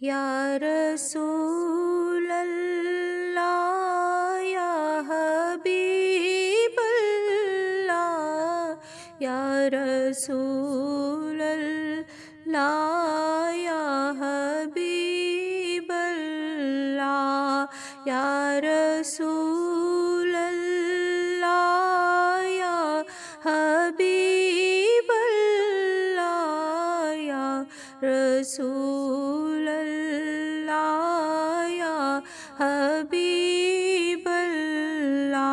या रसूल अल्लाह या हबीब अल्लाह या रसूल अल्लाह या हबीब अल्लाह या रसूल अल्लाह या हबीब अल्लाह या रसूल अल्लाह या हबीब अल्लाह।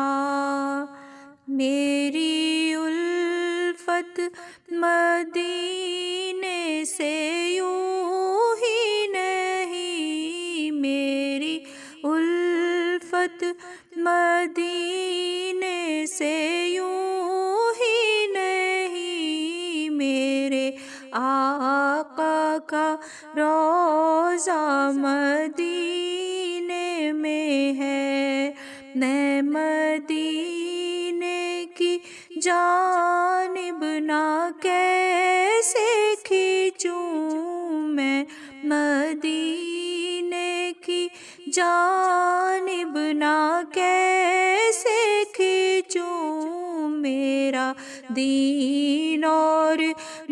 मेरी उल्फत मदीने से यूं ही नहीं, मेरी उल्फत मदीने से यूं ही नहीं, मेरे आका का रोज़ा मदीने में है। मैं मदीने की जानिब ना कैसे खींचूं, मैं मदीने की जानिब ना कैसे खींचूं, मेरा दीन और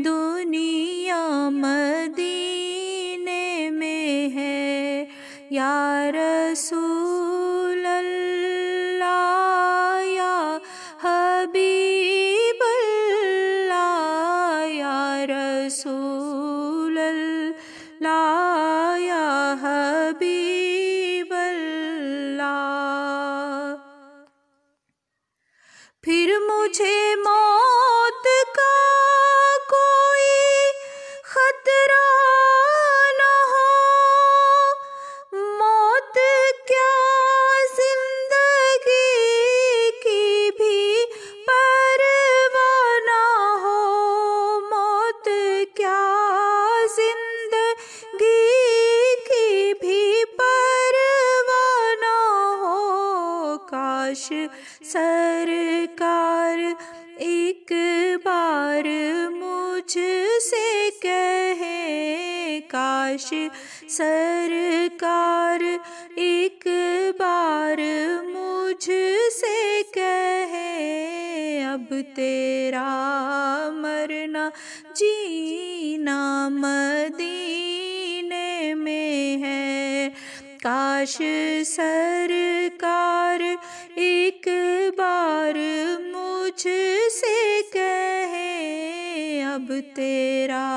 दुनिया मदीने में है। या रसूल अल्लाह या हबीब अल्लाह या रसूल अल्लाह या हबीब अल्लाह। फिर मुझे मौत का कोई खतरा न हो, मौत क्या जिंदगी की भी परवाह न हो, मौत क्या जिंदगी की भी परवाह न हो। काश सरकार एक बार मुझसे कहे, काश सरकार एक बार मुझसे कहे, अब तेरा मरना जीना मदीने में है। काश सरकार एक बार मुझसे कहे, अब तेरा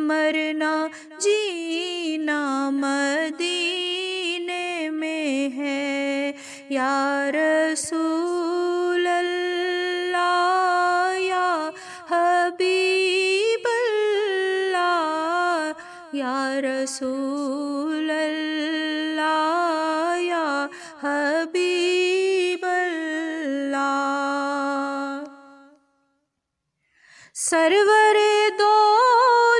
मरना जीना मदीने में है। या रसूल अल्लाह या हबीब अल्लाह या रसूल अल्लाह या हबीब अल्लाह। सरवरे दो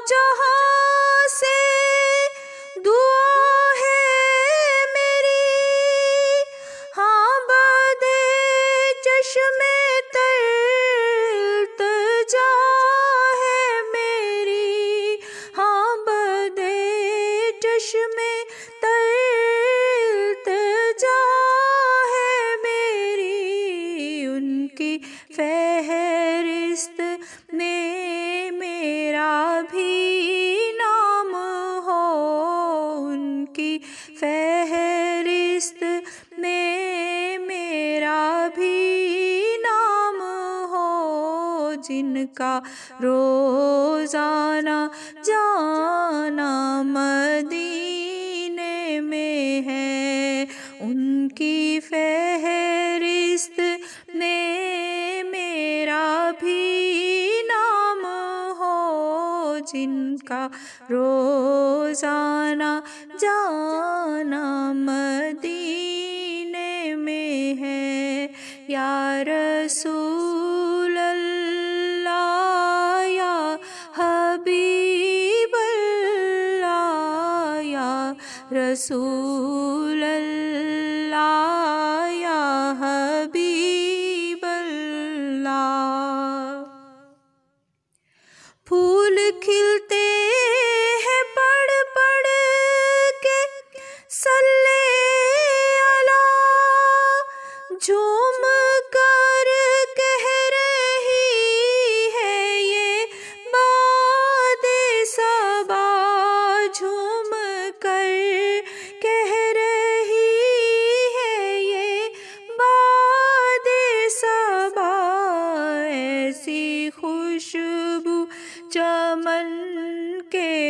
जहां से दुआ है मेरी, हाँ बदे चश्मे तर इल्तिजा है मेरी, हाँ बदे चश्मे तर इल्तिजा है मेरी। उनकी फहरिस्त में मेरा भी नाम हो, उनकी फहरिस्त में मेरा भी नाम हो, जिनका रोज़ाना जाना मदीने में है। उनकी फहरिस्त में मेरा भी नाम हो, जिनका रोज़ाना जाना मदीने में है। या रसूल अल्लाह या हबीब अल्लाह या रसूल अल्लाह या हबीब अल्लाह। फूल खिलते हैं पड़ पड़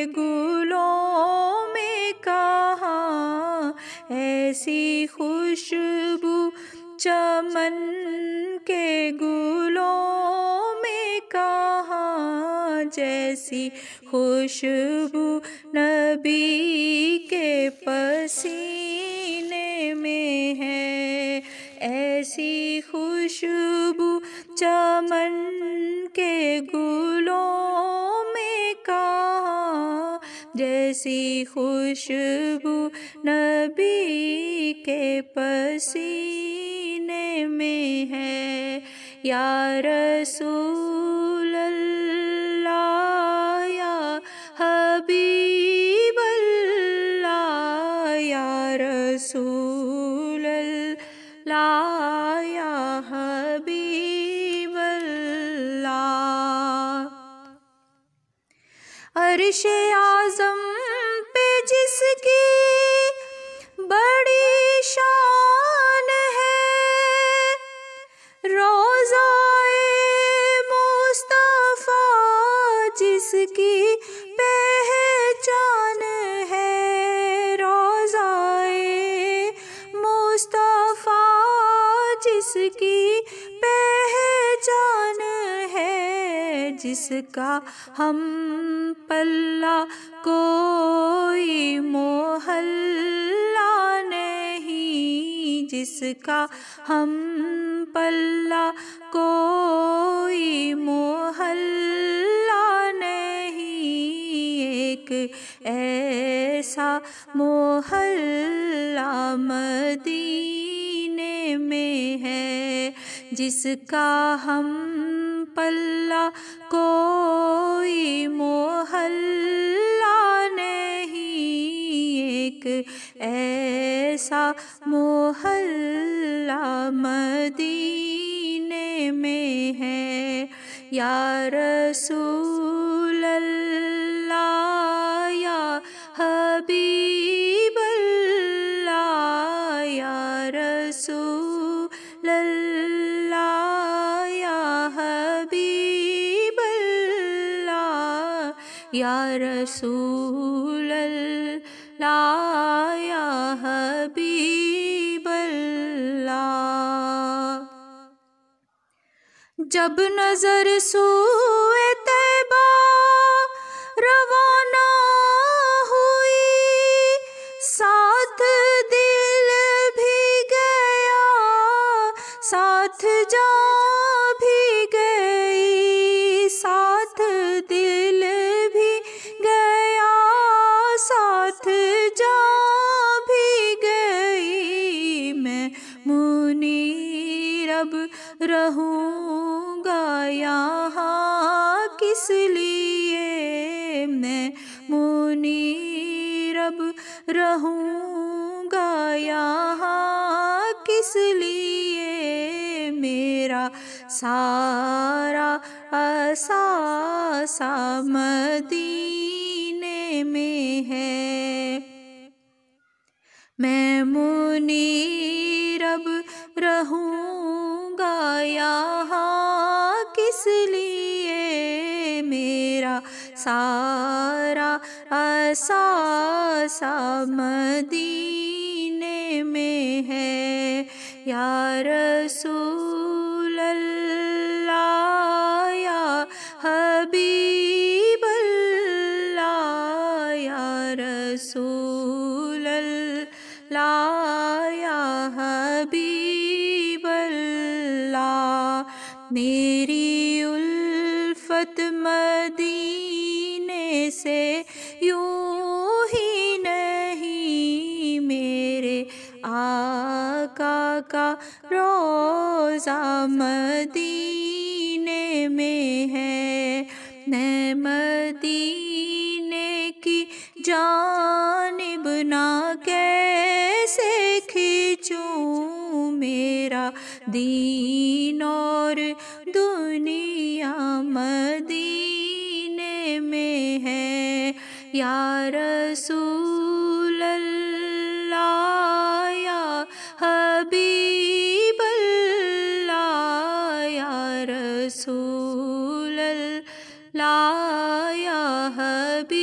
गुलों में कहाँ ऐसी खुशबू, चमन के गुलों में कहाँ जैसी खुशबू नबी के पसीने में है। ऐसी खुशबू चमन के गुलों में कहाँ जैसी खुशबू नबी के पसीने में है। या रसूल अल्लाह या हबीब अल्लाह, या रसूल अल्लाह या हबीब अल्लाह। अर्श-ए आज़म पे जिसकी बड़ी शान है, रोज़ाए मुस्तफ़ा जिसकी पहचान है, रोज़ाए मुस्तफ़ा जिसकी पहचान है, जिसका हम पल्ला कोई मोहल्ला नहीं, जिसका हम पल्ला कोई मोहल्ला नहीं। एक ऐसा मोहल्ला मदीने में है, जिसका हम पल्ला कोई मोहल्ला नहीं। एक ऐसा मोहल्ला मदीने में है। या रसूल अल्लाह या हबीब अल्लाह, या रसूल अल्लाह या हबीब अल्लाह, या रसूल अल्लाह या हबीब अल्लाह। जब नजर सूए तैबा रवाना हुई, साथ दिल भी गया, साथ जान भी गई, साथ दिल भी गया, साथ जान भी गई। मैं मुनीरब रहूँगा यहाँ किस लिए, मैं मुनीरब रहूँगा यहाँ किस लिए। मेरा सारा असासा मदीने में है। मैं मुनीरब रहूँगा यहाँ किस लिए, मेरा सारा असासा मदीने में है। या रसूल अल्लाह या हबीब अल्लाह, या रसूल अल्लाह या हबीब अल्लाह। मेरी उल्फत मदीने से यूं ही नहीं, मेरे आका का रोज़ा मदीने में है। मैं मदीने की जानिब ना कैसे खींचूं, मेरा दीन और दुनिया मदीने में है। या रसूल अल्लाह या हबीब अल्लाह, या रसूल अल्लाह या हबीब